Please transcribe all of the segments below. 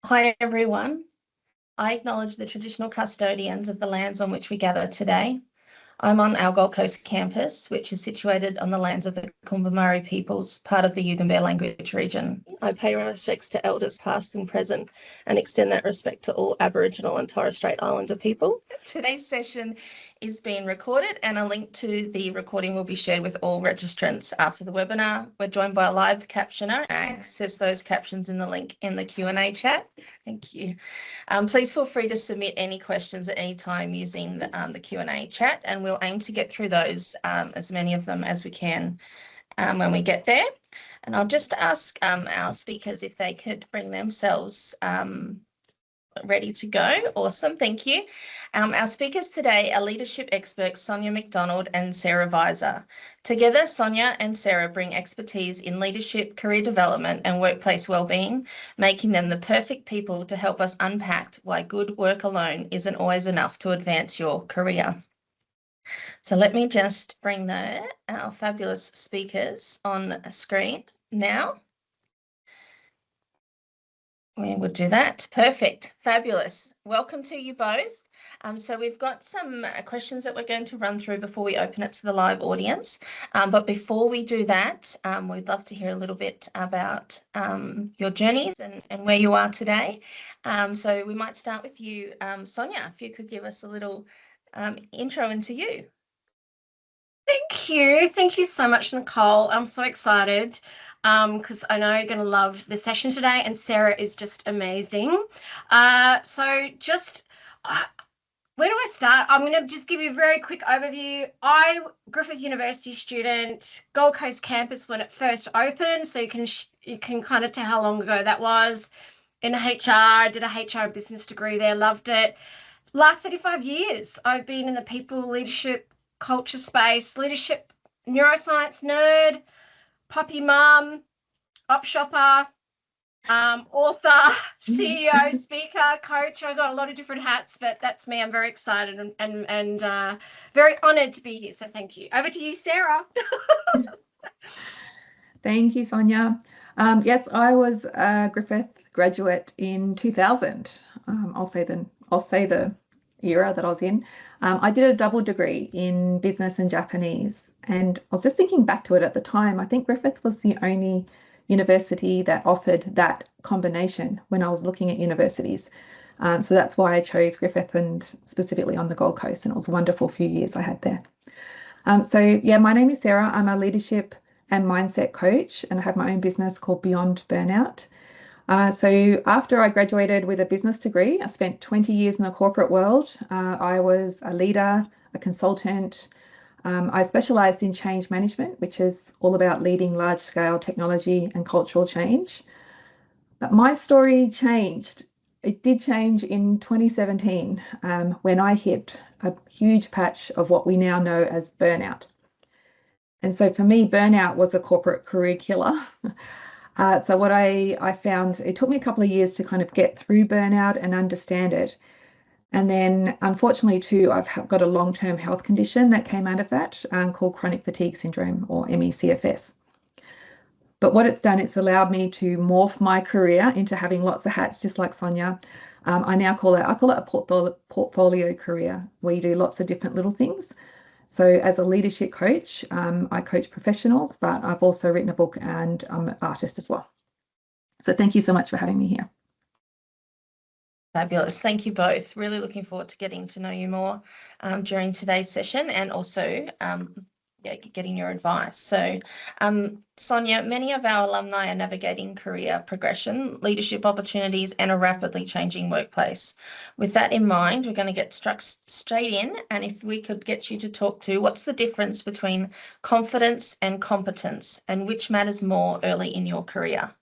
Hi, everyone. I acknowledge the traditional custodians of the lands on which we gather today. I'm on our Gold Coast campus, which is situated on the lands of the Kumba peoples, part of the Yugambeh language region. I pay my respects to elders past and present and extend that respect to all Aboriginal and Torres Strait Islander people. Today's session is being recorded and a link to the recording will be shared with all registrants after the webinar. We're joined by a live captioner. Access those captions in the link in the Q&A chat. Thank you. Please feel free to submit any questions at any time using the Q&A chat, and we'll aim to get through those, as many of them as we can when we get there. And I'll just ask our speakers if they could bring themselves ready to go. Awesome, thank you. Our speakers today are leadership experts Sonia McDonald and Sarah Vizer. Together, Sonia and Sarah bring expertise in leadership, career development and workplace wellbeing, making them the perfect people to help us unpack why good work alone isn't always enough to advance your career. So let me just bring our fabulous speakers on a screen now. We will do that. Perfect. Fabulous. Welcome to you both. So we've got some questions that we're going to run through before we open it to the live audience. But before we do that, we'd love to hear a little bit about your journeys and where you are today. So we might start with you, Sonia, if you could give us a little intro into you. Thank you. Thank you so much, Nicole. I'm so excited because I know you're going to love the session today, and Sarah is just amazing. Where do I start? I'm going to just give you a very quick overview. Griffith University student, Gold Coast campus when it first opened, so you can kind of tell how long ago that was. In HR, did a HR business degree there, loved it. Last 35 years, I've been in the people leadership culture space, leadership, neuroscience nerd, puppy mum, op shopper, author, CEO, speaker, coach. I got a lot of different hats, but that's me. I'm very excited and very honoured to be here. So thank you. Over to you, Sarah. Thank you, Sonia. Yes, I was a Griffith graduate in 2000. I'll say the era that I was in. I did a double degree in business and Japanese, and I was just thinking back to it at the time. I think Griffith was the only university that offered that combination when I was looking at universities. So that's why I chose Griffith, and specifically on the Gold Coast, and it was a wonderful few years I had there. So yeah, my name is Sarah. I'm a leadership and mindset coach, and I have my own business called Beyond Burnout. So after I graduated with a business degree, I spent 20 years in the corporate world. I was a leader, a consultant. I specialized in change management, which is all about leading large-scale technology and cultural change. But my story changed. It did change in 2017 when I hit a huge patch of what we now know as burnout. And so for me, burnout was a corporate career killer. So what I found, it took me a couple of years to kind of get through burnout and understand it. And then unfortunately too, I've got a long-term health condition that came out of that called chronic fatigue syndrome, or ME/CFS. But what it's done, it's allowed me to morph my career into having lots of hats, just like Sonia. I call it a portfolio career, where you do lots of different little things. So as a leadership coach, I coach professionals, but I've also written a book and I'm an artist as well. So thank you so much for having me here. Fabulous. Thank you both. Really looking forward to getting to know you more during today's session, and also getting your advice. So Sonia, many of our alumni are navigating career progression, leadership opportunities, and a rapidly changing workplace. With that in mind, we're going to get struck straight in, and if we could get you to talk to what's the difference between confidence and competence, and which matters more early in your career?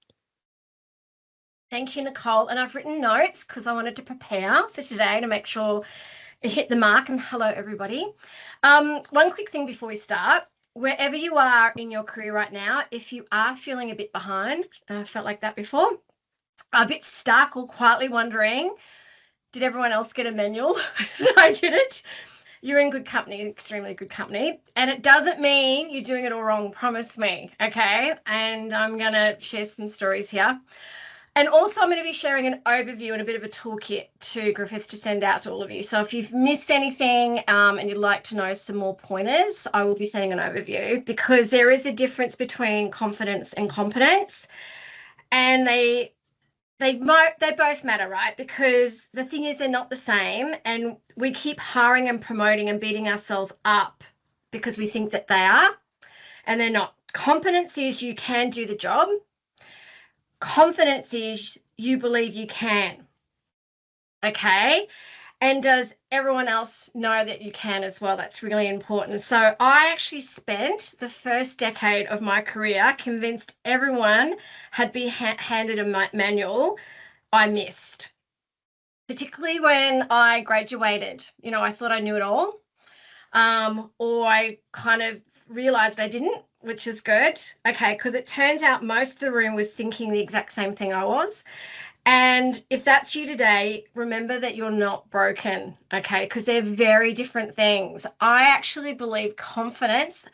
Thank you, Nicole. And I've written notes because I wanted to prepare for today to make sure it hit the mark. And hello, everybody. One quick thing before we start. Wherever you are in your career right now, if you are feeling a bit behind, felt like that before, a bit stuck or quietly wondering, did everyone else get a manual? I didn't. You're in good company, extremely good company. And it doesn't mean you're doing it all wrong, promise me, okay? And I'm going to share some stories here. And also I'm going to be sharing an overview and a bit of a toolkit to Griffith to send out to all of you. So if you've missed anything and you'd like to know some more pointers, I will be sending an overview, because there is a difference between confidence and competence, and they both matter, right? Because the thing is, they're not the same, and we keep hiring and promoting and beating ourselves up because we think that they are, and they're not. Competence is you can do the job. Confidence is you believe you can. Okay. And does everyone else know that you can as well? That's really important. So I actually spent the first decade of my career convinced everyone had been handed a manual. I missed, particularly when I graduated. You know, I thought I knew it all, or I kind of realized I didn't, which is good. Okay, because it turns out most of the room was thinking the exact same thing I was. And if that's you today, remember that you're not broken, okay? Because they're very different things. I actually believe courage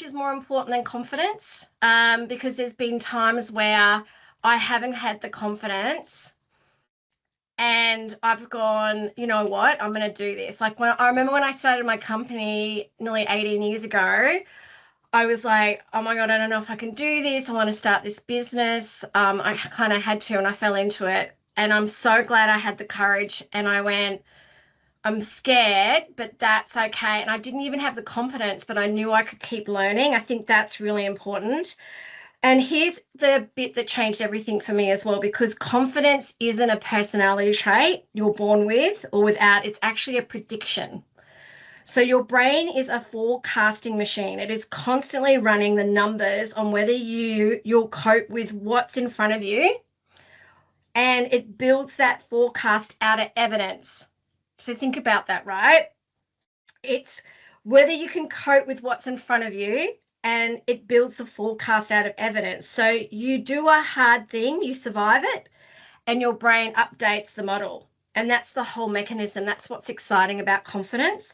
is more important than confidence, because there's been times where I haven't had the confidence and I've gone, you know what, I'm going to do this. Like I remember when I started my company nearly 18 years ago, I was like, oh my God, I don't know if I can do this. I want to start this business. I kind of had to, and I fell into it. And I'm so glad I had the courage. And I went, I'm scared, but that's okay. And I didn't even have the competence, but I knew I could keep learning. I think that's really important. And here's the bit that changed everything for me as well, because confidence isn't a personality trait you're born with or without. It's actually a prediction. So your brain is a forecasting machine. It is constantly running the numbers on whether you'll cope with what's in front of you, and it builds that forecast out of evidence. So think about that, right? It's whether you can cope with what's in front of you, and it builds the forecast out of evidence. So you do a hard thing, you survive it, and your brain updates the model. And that's the whole mechanism. That's what's exciting about confidence,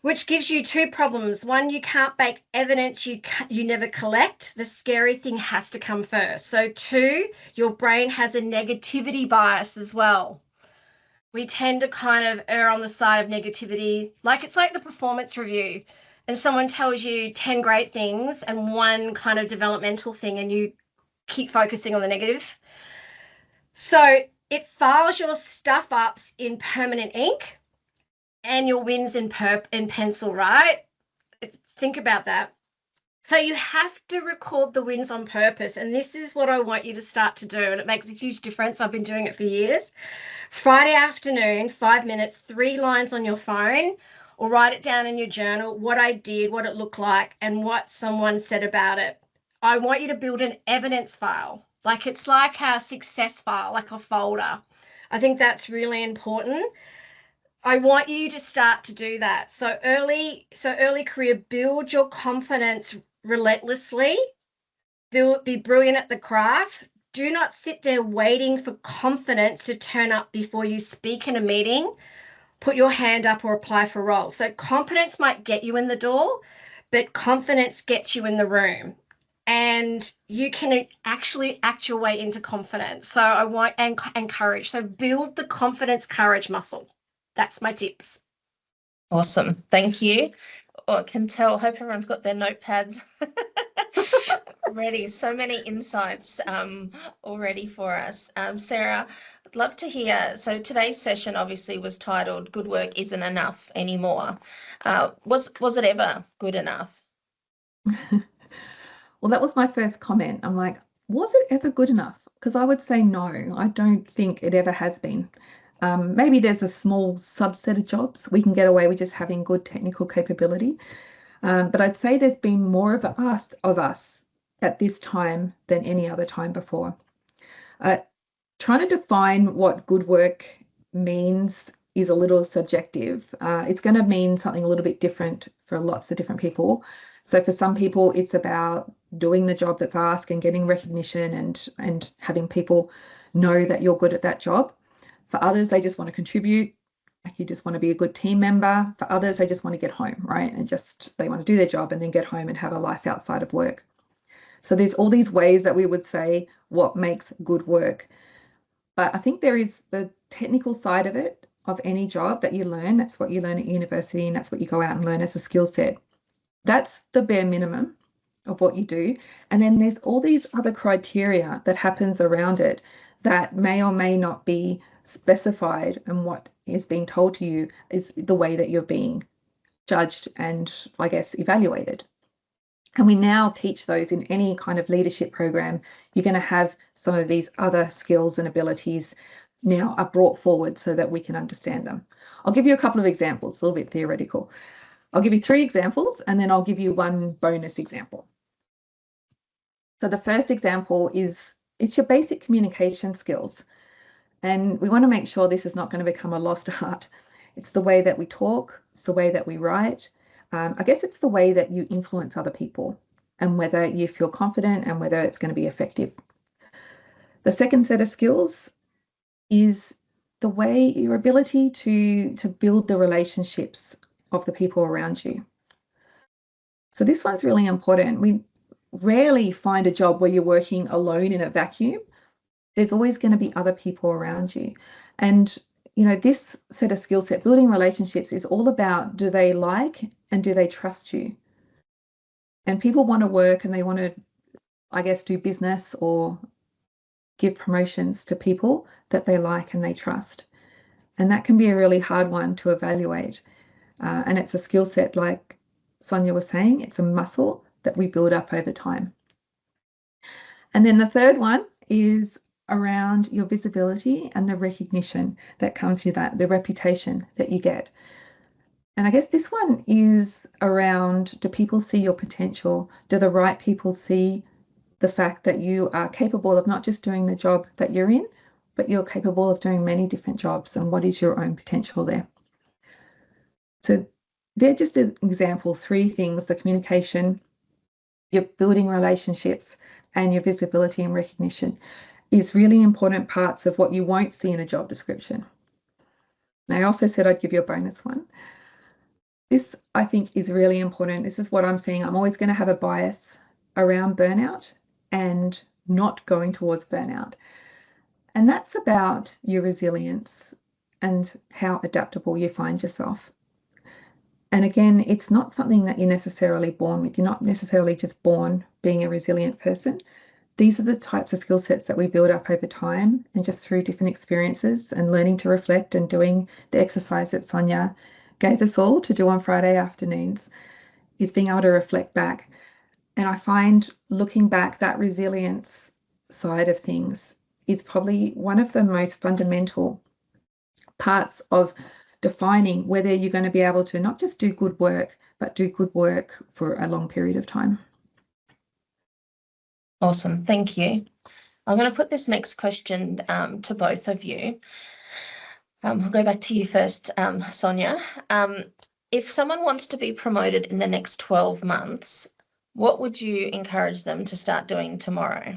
which gives you two problems. One, you can't bake evidence you never collect. The scary thing has to come first. So two, your brain has a negativity bias as well. We tend to kind of err on the side of negativity. Like it's like the performance review, and someone tells you 10 great things and one kind of developmental thing, and you keep focusing on the negative. So it files your stuff ups in permanent ink and your wins in pencil, right? Think about that. So you have to record the wins on purpose. And this is what I want you to start to do. And it makes a huge difference. I've been doing it for years. Friday afternoon, 5 minutes, 3 lines on your phone, or write it down in your journal, what I did, what it looked like, and what someone said about it. I want you to build an evidence file. Like it's like a success file, like a folder. I think that's really important. I want you to start to do that. So early career, build your confidence relentlessly. Be brilliant at the craft. Do not sit there waiting for confidence to turn up before you speak in a meeting, put your hand up, or apply for a role. So competence might get you in the door, but confidence gets you in the room. And you can actually act your way into confidence. So I want and courage. So build the confidence courage muscle. That's my tips. Awesome. Thank you. I can tell, hope everyone's got their notepads ready. So many insights already for us. Sarah, I'd love to hear. So today's session obviously was titled Good Work Isn't Enough Anymore. Was it ever good enough? Well, that was my first comment. I'm like, was it ever good enough? Because I would say no, I don't think it ever has been. Maybe there's a small subset of jobs we can get away with just having good technical capability. But I'd say there's been more of asked of us at this time than any other time before. Trying to define what good work means is a little subjective. It's going to mean something a little bit different for lots of different people. So for some people, it's about doing the job that's asked and getting recognition and having people know that you're good at that job. For others, they just want to contribute. Like you just want to be a good team member. For others, they just want to get home, right? And they want to do their job and then get home and have a life outside of work. So there's all these ways that we would say what makes good work. But I think there is the technical side of it, of any job that you learn. That's what you learn at university, and that's what you go out and learn as a skill set. That's the bare minimum of what you do. And then there's all these other criteria that happens around it that may or may not be specified, and what is being told to you is the way that you're being judged and, I guess, evaluated. And we now teach those in any kind of leadership program. You're going to have some of these other skills and abilities now are brought forward so that we can understand them. I'll give you a couple of examples, a little bit theoretical. I'll give you 3 examples, and then I'll give you 1 bonus example. So the first example is, it's your basic communication skills. And we want to make sure this is not going to become a lost art. It's the way that we talk, it's the way that we write. I guess it's the way that you influence other people, and whether you feel confident and whether it's going to be effective. The second set of skills is the way, your ability to build the relationships of the people around you. So this one's really important. We rarely find a job where you're working alone in a vacuum. There's always going to be other people around you. And you know, this set of skill set, building relationships, is all about, do they like and do they trust you? And people want to work and they want to, I guess, do business or give promotions to people that they like and they trust. And that can be a really hard one to evaluate. And it's a skill set, like Sonia was saying, it's a muscle that we build up over time. And then the third one is around your visibility and the recognition that comes with that, the reputation that you get. And I guess this one is around, do people see your potential? Do the right people see the fact that you are capable of not just doing the job that you're in, but you're capable of doing many different jobs, and what is your own potential there? So they're just an example, 3 things: the communication, your building relationships, and your visibility and recognition is really important parts of what you won't see in a job description. I also said I'd give you a bonus one. This, I think, is really important. This is what I'm seeing. I'm always going to have a bias around burnout and not going towards burnout. And that's about your resilience and how adaptable you find yourself. And again, it's not something that you're necessarily born with. You're not necessarily just born being a resilient person. These are the types of skill sets that we build up over time, and just through different experiences and learning to reflect and doing the exercise that Sonia gave us all to do on Friday afternoons, is being able to reflect back. And I find, looking back, that resilience side of things is probably one of the most fundamental parts of defining whether you're going to be able to not just do good work, but do good work for a long period of time. Awesome, thank you. I'm going to put this next question to both of you. We'll go back to you first, Sonia. If someone wants to be promoted in the next 12 months, what would you encourage them to start doing tomorrow?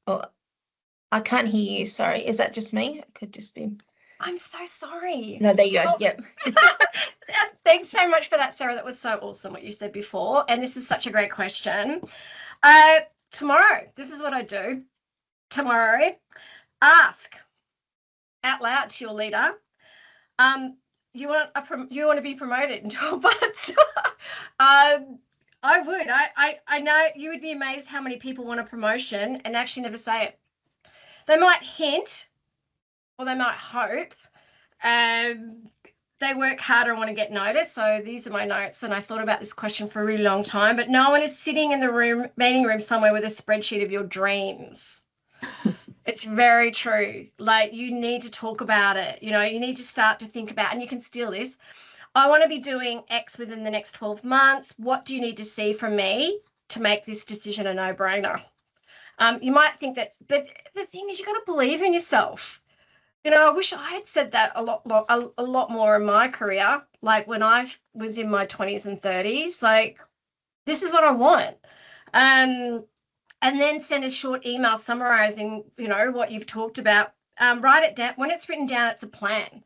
Oh, I can't hear you, sorry. Is that just me? It could just be. I'm so sorry. No, there you go. Oh. Yep. Thanks so much for that, Sarah. That was so awesome what you said before. And this is such a great question. Tomorrow, this is what I do. Tomorrow, ask out loud to your leader, you want to be promoted in 12 months? I would. I know you would be amazed how many people want a promotion and actually never say it. They might hint, or they might hope. They work harder and want to get noticed. So these are my notes, and I thought about this question for a really long time, but no one is sitting in the meeting room somewhere with a spreadsheet of your dreams. It's very true. Like, you need to talk about it. You know, you need to start to think about, and you can steal this. I want to be doing X within the next 12 months. What do you need to see from me to make this decision a no-brainer? You might think that's, but the thing is, you got to believe in yourself. You know, I wish I had said that a lot more in my career, like when I was in my 20s and 30s, like, this is what I want. And then send a short email summarizing, you know, what you've talked about. Write it down. When it's written down, it's a plan.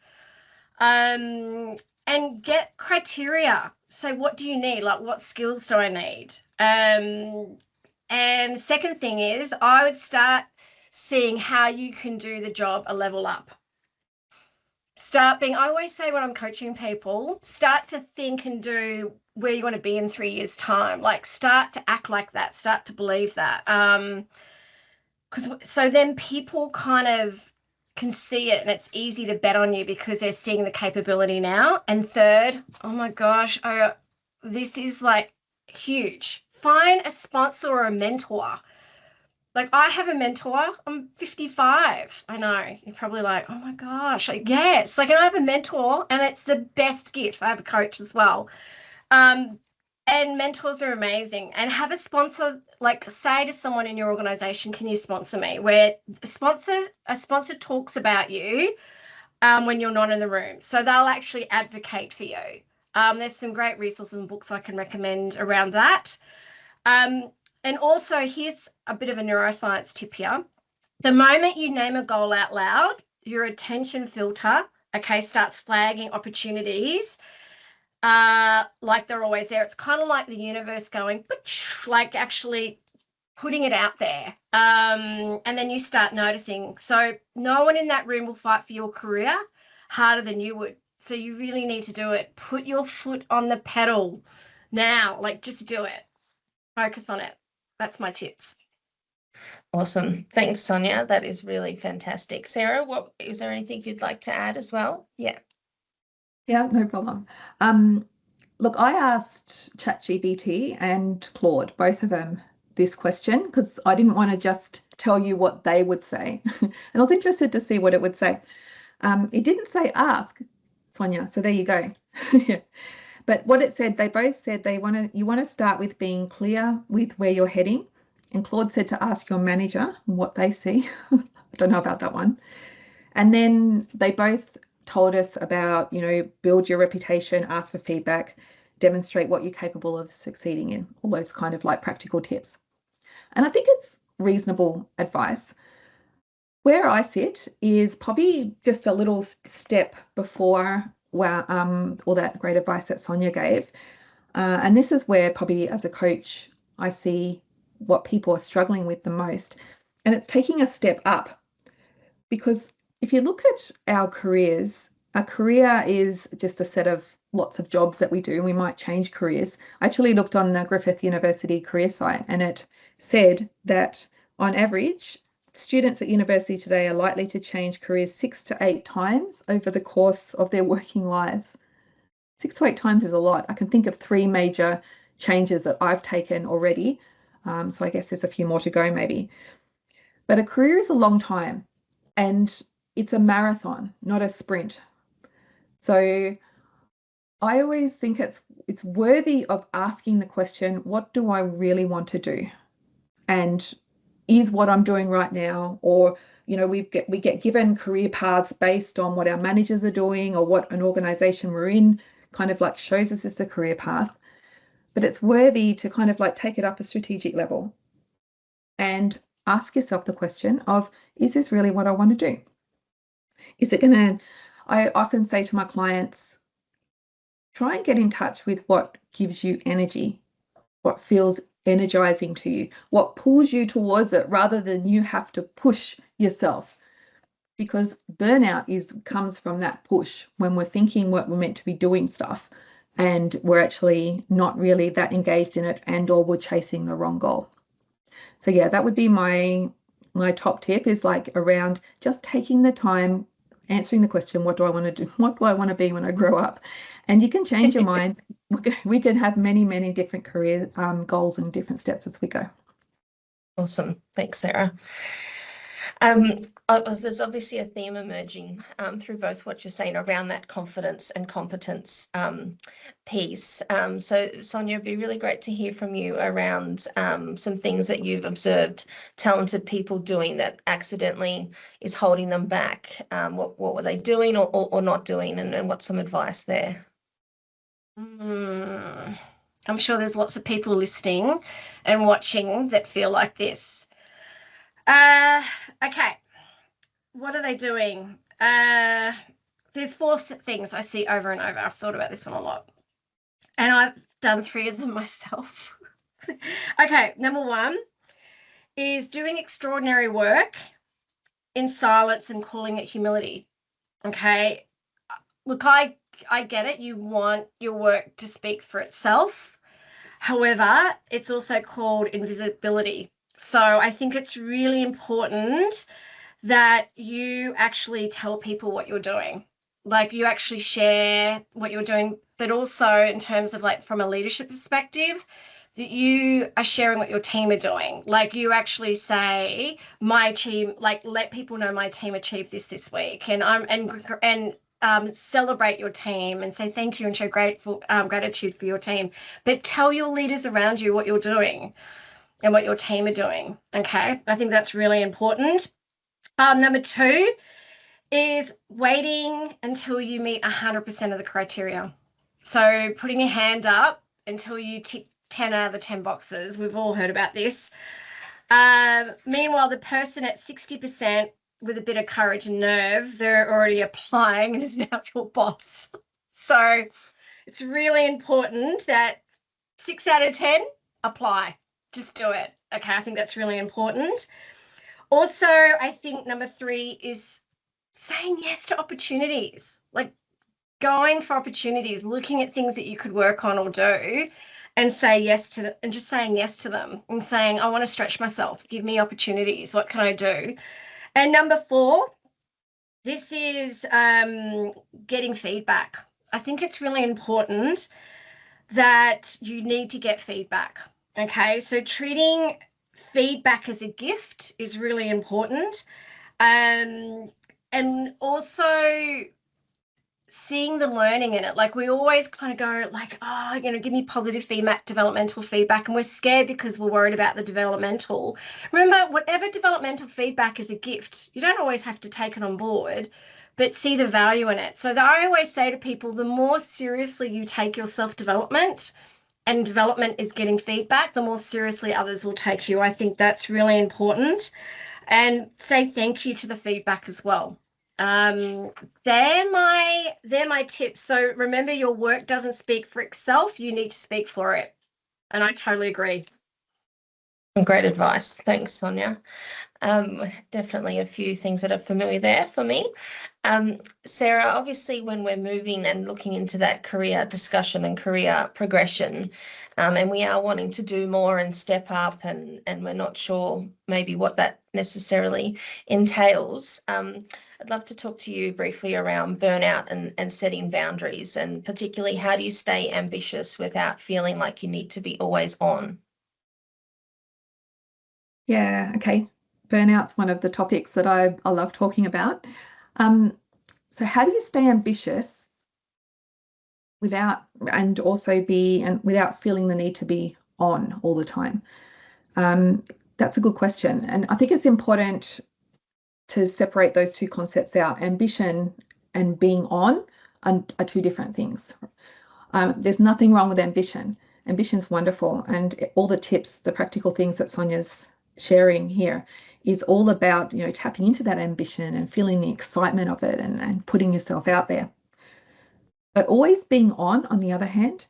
And and get criteria. So what do you need? Like, what skills do I need? And second thing is, I would start seeing how you can do the job a level up. I always say when I'm coaching people, start to think and do where you want to be in 3 years' time. Like, start to act like that, start to believe that. So then people kind of can see it, and it's easy to bet on you because they're seeing the capability now. And third, oh my gosh, this is like huge. Find a sponsor or a mentor. Like, I have a mentor. I'm 55. I know. You're probably like, oh my gosh. Like, yes. Like, and I have a mentor, and it's the best gift. I have a coach as well. And mentors are amazing. And have a sponsor, like, say to someone in your organization, can you sponsor me? Where a sponsor talks about you when you're not in the room. So they'll actually advocate for you. There's some great resources and books I can recommend around that. And also, here's a bit of a neuroscience tip here. The moment you name a goal out loud, your attention filter, starts flagging opportunities like they're always there. It's kind of like the universe going, like actually putting it out there. And then you start noticing. So no one in that room will fight for your career harder than you would. So you really need to do it. Put your foot on the pedal now. Like, just do it. Focus on it. That's my tips. Awesome. Thanks, Sonia. That is really fantastic. Sarah, is there anything you'd like to add as well? Yeah. Yeah, no problem. Look, I asked ChatGPT and Claude, both of them, this question because I didn't want to just tell you what they would say. And I was interested to see what it would say. It didn't say ask, Sonia, so there you go. Yeah. But what it said, they both said you want to start with being clear with where you're heading. And Claude said to ask your manager what they see. I don't know about that one. And then they both told us about, build your reputation, ask for feedback, demonstrate what you're capable of succeeding in, all those kind of like practical tips. And I think it's reasonable advice. Where I sit is probably just a little step before all that great advice that Sonia gave. And this is where probably as a coach, I see what people are struggling with the most. And it's taking a step up. Because if you look at our careers, a career is just a set of lots of jobs that we do, and we might change careers. I actually looked on the Griffith University career site, and it said that on average, students at university today are likely to change careers 6 to 8 times over the course of their working lives. 6 to 8 times is a lot. I can think of 3 major changes that I've taken already. So I guess there's a few more to go maybe. But a career is a long time, and it's a marathon, not a sprint. So I always think it's worthy of asking the question, what do I really want to do? And is what I'm doing right now, or we get given career paths based on what our managers are doing or what an organization we're in kind of like shows us as a career path. But it's worthy to kind of like take it up a strategic level and ask yourself the question of, is this really what I want to do? I often say to my clients, try and get in touch with what gives you energy, what feels energizing to you, what pulls you towards it rather than you have to push yourself. Because burnout comes from that push when we're thinking what we're meant to be doing stuff and we're actually not really that engaged in it, and or we're chasing the wrong goal. So yeah, that would be my top tip, is like around just taking the time, answering the question, what do I want to do? What do I want to be when I grow up? And you can change your mind. We can have many, many different career goals and different steps as we go. Awesome. Thanks, Sarah. There's obviously a theme emerging through both what you're saying around that confidence and competence piece. So Sonia, it'd be really great to hear from you around some things that you've observed talented people doing that accidentally is holding them back. What were they doing or not doing, and what's some advice there? I'm sure there's lots of people listening and watching that feel like this. Okay, what are they doing? there's 4 things I see over and over. I've thought about this one a lot, and I've done 3 of them myself. Okay, number 1 is doing extraordinary work in silence and calling it humility. Okay, look, I get it. You want your work to speak for itself. However, it's also called invisibility. So I think it's really important that you actually tell people what you're doing. Like, you actually share what you're doing, but also in terms of, like, from a leadership perspective, that you are sharing what your team are doing. Like, you actually say, my team, like, let people know my team achieved this week, and celebrate your team and say thank you and show gratitude for your team. But tell your leaders around you what you're doing and what your team are doing. Okay, I think that's really important. Number 2 is waiting until you meet 100% of the criteria. So putting your hand up until you tick 10 out of the 10 boxes. We've all heard about this. Meanwhile, the person at 60% with a bit of courage and nerve, they're already applying and is now your boss. So it's really important that 6 out of 10 apply. Just do it. Okay, I think that's really important. Also, I think number 3 is saying yes to opportunities, like going for opportunities, looking at things that you could work on or do, and say yes to them, and just saying yes to them and saying, I want to stretch myself, give me opportunities, what can I do? And number 4, this is getting feedback. I think it's really important that you need to get feedback. Okay, so treating feedback as a gift is really important. And also seeing the learning in it. Like, we always kind of go like, oh, give me positive feedback, developmental feedback, and we're scared because we're worried about the developmental. Remember, whatever developmental feedback is a gift. You don't always have to take it on board, but see the value in it. So I always say to people, the more seriously you take your self-development, and development is getting feedback, the more seriously others will take you. I think that's really important. And say thank you to the feedback as well. They're my tips. So remember, your work doesn't speak for itself. You need to speak for it. And I totally agree. Great advice. Thanks, Sonia. Definitely a few things that are familiar there for me. Sarah, obviously when we're moving and looking into that career discussion and career progression, and we are wanting to do more and step up, and we're not sure maybe what that necessarily entails, I'd love to talk to you briefly around burnout and setting boundaries, and particularly how do you stay ambitious without feeling like you need to be always on? Yeah, okay. Burnout's one of the topics that I love talking about. So how do you stay ambitious without feeling the need to be on all the time? That's a good question. And I think it's important to separate those 2 concepts out. Ambition and being on are 2 different things. There's nothing wrong with ambition. Ambition's wonderful. And all the tips, the practical things that Sonia's sharing here is all about, tapping into that ambition and feeling the excitement of it and putting yourself out there. But always being on the other hand,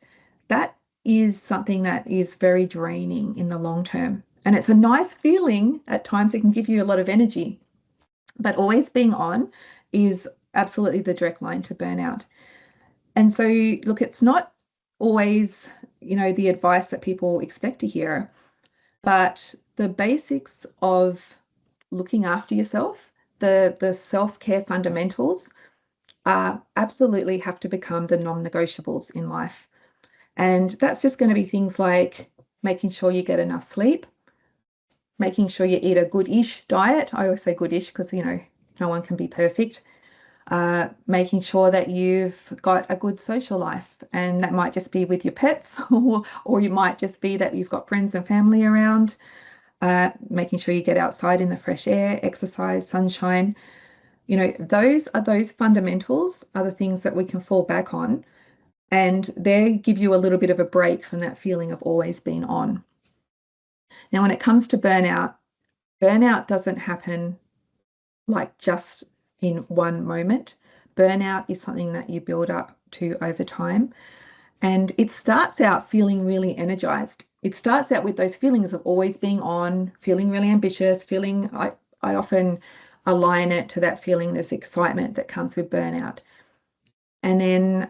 that is something that is very draining in the long term. And it's a nice feeling at times. It can give you a lot of energy, but always being on is absolutely the direct line to burnout. And so, look, it's not always, the advice that people expect to hear, but the basics of looking after yourself, the self-care fundamentals absolutely have to become the non-negotiables in life. And that's just going to be things like making sure you get enough sleep, making sure you eat a good-ish diet. I always say good-ish because, no one can be perfect. Making sure that you've got a good social life, and that might just be with your pets or you might just be that you've got friends and family around. Making sure you get outside in the fresh air, exercise, sunshine. Those fundamentals are the things that we can fall back on, and they give you a little bit of a break from that feeling of always being on. Now, when it comes to burnout doesn't happen like just in one moment. Burnout is something that you build up to over time. And it starts out feeling really energized. It starts out with those feelings of always being on, feeling really ambitious, I often align it to that feeling, this excitement that comes with burnout. And then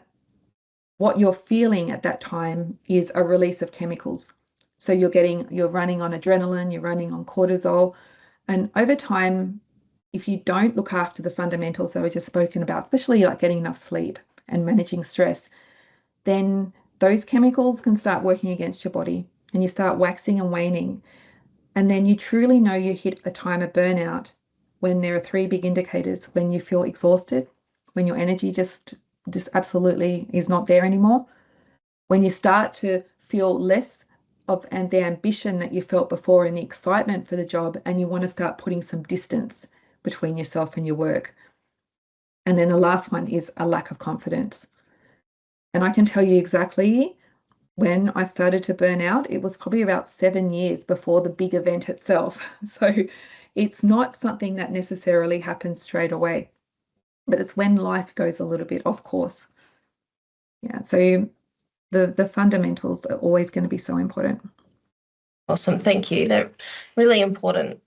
what you're feeling at that time is a release of chemicals. So you're running on adrenaline, you're running on cortisol. And over time, if you don't look after the fundamentals that I just spoken about, especially like getting enough sleep and managing stress, then those chemicals can start working against your body and you start waxing and waning. And then you truly know you hit a time of burnout when there are 3 big indicators: when you feel exhausted, when your energy just absolutely is not there anymore, when you start to feel less of and the ambition that you felt before and the excitement for the job, and you want to start putting some distance between yourself and your work. And then the last one is a lack of confidence. And I can tell you exactly when I started to burn out, it was probably about 7 years before the big event itself. So it's not something that necessarily happens straight away, but it's when life goes a little bit off course. Yeah, so the fundamentals are always going to be so important. Awesome, thank you. They're really important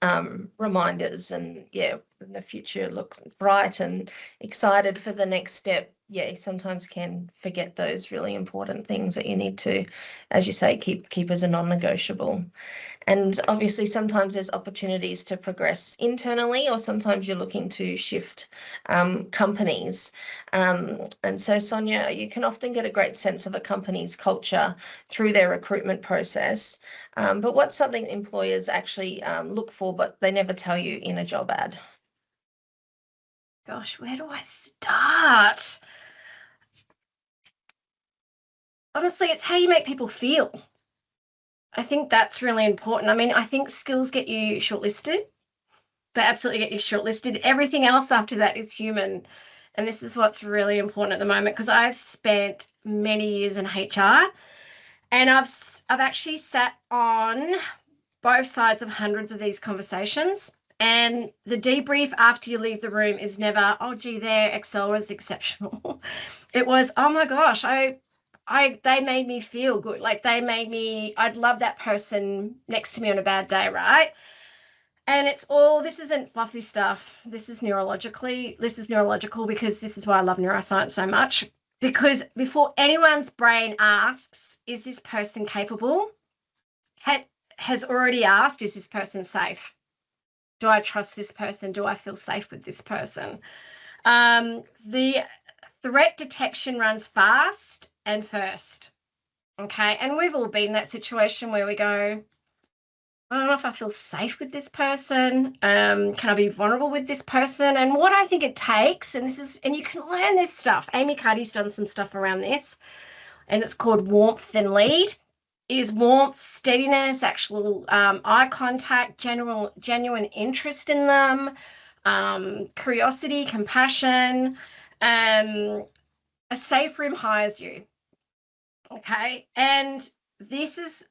reminders, and yeah, the future looks bright and excited for the next step. Yeah, you sometimes can forget those really important things that you need to, as you say, keep as a non-negotiable. And obviously sometimes there's opportunities to progress internally, or sometimes you're looking to shift companies. And so, Sonia, you can often get a great sense of a company's culture through their recruitment process. But what's something employers actually look for, but they never tell you in a job ad? Gosh, where do I start? Honestly, it's how you make people feel. I think that's really important. I mean, I think skills get you shortlisted. They absolutely get you shortlisted. Everything else after that is human. And this is what's really important at the moment, because I've spent many years in HR, and I've actually sat on both sides of hundreds of these conversations. And the debrief after you leave the room is never, oh, gee, their Excel was exceptional. It was, oh my gosh, they made me feel good. Like I'd love that person next to me on a bad day, right? And this isn't fluffy stuff. This is neurological, because this is why I love neuroscience so much. Because before anyone's brain asks, is this person capable, has already asked, is this person safe? Do I trust this person? Do I feel safe with this person? The threat detection runs fast and first. Okay. And we've all been in that situation where we go, I don't know if I feel safe with this person. Can I be vulnerable with this person? And what I think it takes, and you can learn this stuff. Amy Cuddy's done some stuff around this, and it's called warmth and lead. Is warmth, steadiness, actual eye contact, genuine interest in them, curiosity, compassion. A safe room hires you. Okay. And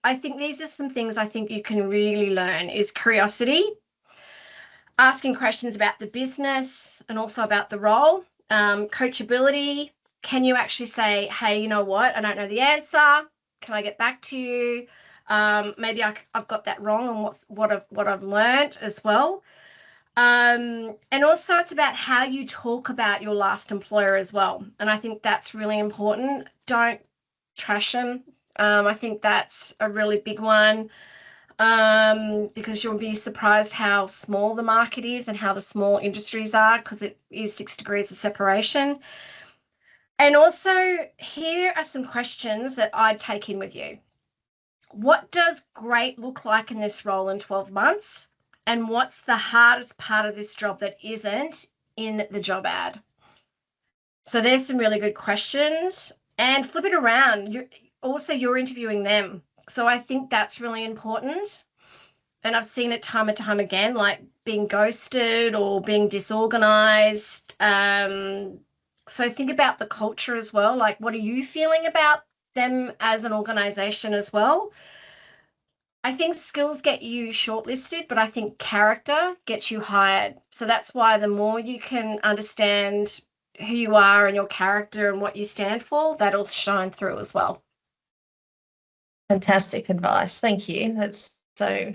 I think these are some things I think you can really learn: is curiosity, asking questions about the business and also about the role, coachability. Can you actually say, hey, you know what? I don't know the answer. Can I get back to you? Maybe I've got that wrong, and what I've learned as well. And also it's about how you talk about your last employer as well. And I think that's really important. Don't trash them. I think that's a really big one, because you'll be surprised how small the market is and how the small industries are, because it is 6 degrees of separation. And also, here are some questions that I'd take in with you. What does great look like in this role in 12 months? And what's the hardest part of this job that isn't in the job ad? So there's some really good questions. And flip it around. You're interviewing them. So I think that's really important. And I've seen it time and time again, like being ghosted or being disorganized. So think about the culture as well. Like, what are you feeling about them as an organization as well? I think skills get you shortlisted, but I think character gets you hired. So that's why the more you can understand who you are and your character and what you stand for, that'll shine through as well. Fantastic advice. Thank you. That's so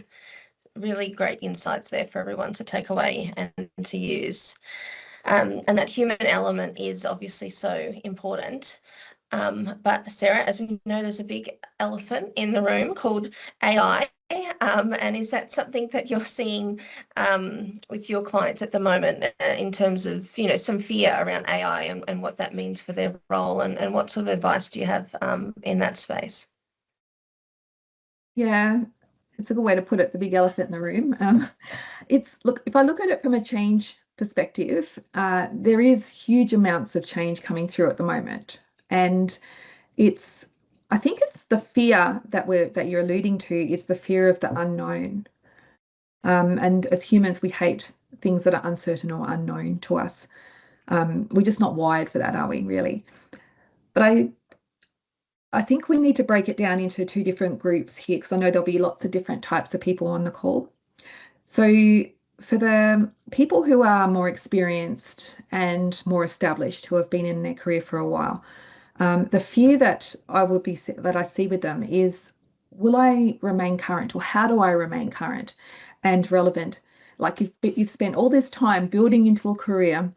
really great insights there for everyone to take away and to use. And that human element is obviously so important. But Sarah, as we know, there's a big elephant in the room called AI. And is that something that you're seeing with your clients at the moment in terms of, some fear around AI and what that means for their role, and what sort of advice do you have in that space? Yeah, it's a good way to put it, the big elephant in the room. Look, if I look at it from a change perspective, there is huge amounts of change coming through at the moment. And I think it's the fear that you're alluding to is the fear of the unknown. And as humans, we hate things that are uncertain or unknown to us. We're just not wired for that, are we, really? But I think we need to break it down into two different groups here, because I know there'll be lots of different types of people on the call. So for the people who are more experienced and more established, who have been in their career for a while, the fear that I see with them is, will I remain current, or how do I remain current and relevant? Like you've spent all this time building into a career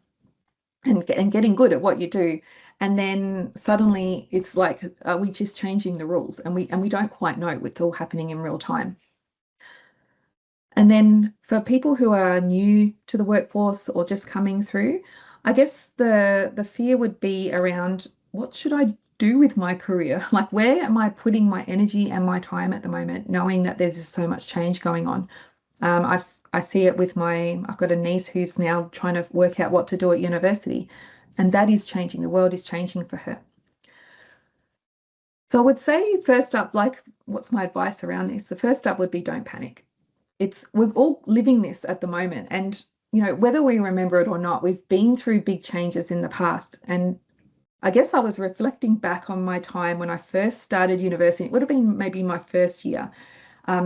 and getting good at what you do, and then suddenly it's like, are we just changing the rules? And we don't quite know what's all happening in real time. And then for people who are new to the workforce or just coming through, I guess the fear would be around, what should I do with my career? Like, where am I putting my energy and my time at the moment, knowing that there's just so much change going on? I see it with I've got a niece who's now trying to work out what to do at university, and that is changing. The world is changing for her. So I would say, first up, like, what's my advice around this? The first up would be, don't panic. We're all living this at the moment, and whether we remember it or not, we've been through big changes in the past. And I guess I was reflecting back on my time when I first started university. It would have been maybe my first year.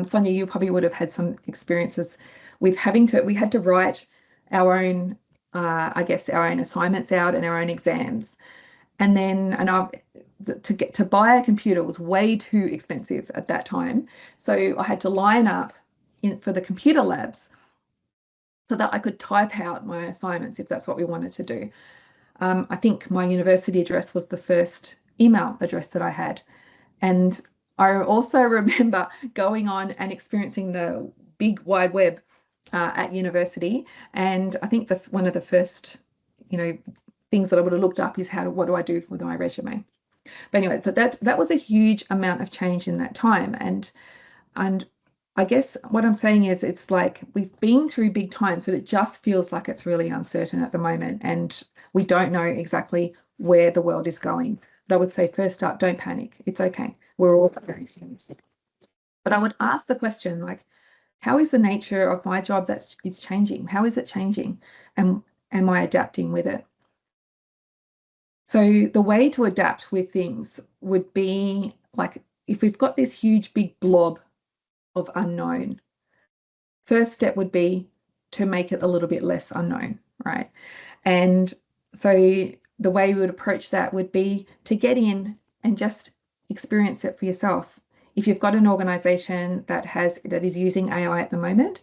Sonia, you probably would have had some experiences with we had to write our own, our own assignments out and our own exams. And then, to buy a computer was way too expensive at that time. So I had to line up for the computer labs so that I could type out my assignments if that's what we wanted to do. I think my university address was the first email address that I had. And I also remember going on and experiencing the big wide web at university. And I think one of the first, things that I would have looked up is what do I do with my resume? But anyway, that was a huge amount of change in that time. And I guess what I'm saying is, it's like we've been through big times, but it just feels like it's really uncertain at the moment, and we don't know exactly where the world is going. But I would say, first up, don't panic. It's okay. We're all experiencing this. But I would ask the question, like, how is the nature of my job is changing? How is it changing? And am I adapting with it? So the way to adapt with things would be, like, if we've got this huge big blob of unknown, first step would be to make it a little bit less unknown, right? And so the way we would approach that would be to get in and just experience it for yourself. If you've got an organization that is using AI at the moment,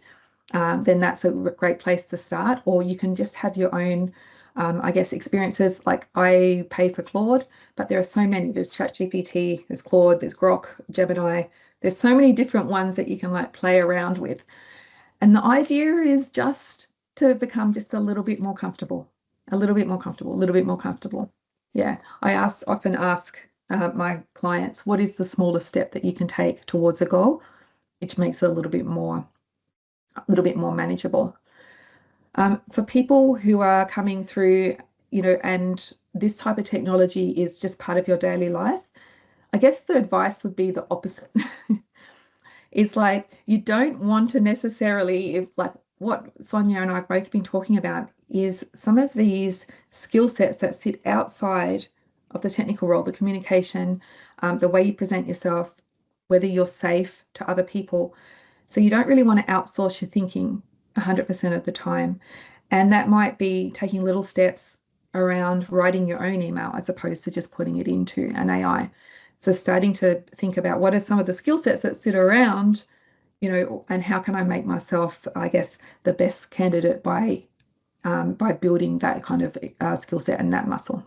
then that's a great place to start. Or you can just have your own experiences. Like, I pay for Claude, but there are so many. There's ChatGPT, there's Claude, there's Grok, Gemini. There's so many different ones that you can play around with. And the idea is just to become just a little bit more comfortable, a little bit more comfortable, a little bit more comfortable. Yeah, I often ask my clients, what is the smallest step that you can take towards a goal, which makes it a little bit more manageable. For people who are coming through, and this type of technology is just part of your daily life, I guess the advice would be the opposite. It's like, you don't want to necessarily, what Sonia and I have both been talking about is some of these skill sets that sit outside of the technical role, the communication, the way you present yourself, whether you're safe to other people. So you don't really want to outsource your thinking 100% of the time. And that might be taking little steps around writing your own email as opposed to just putting it into an AI. So starting to think about what are some of the skill sets that sit around, and how can I make myself, I guess, the best candidate by building that kind of skill set and that muscle.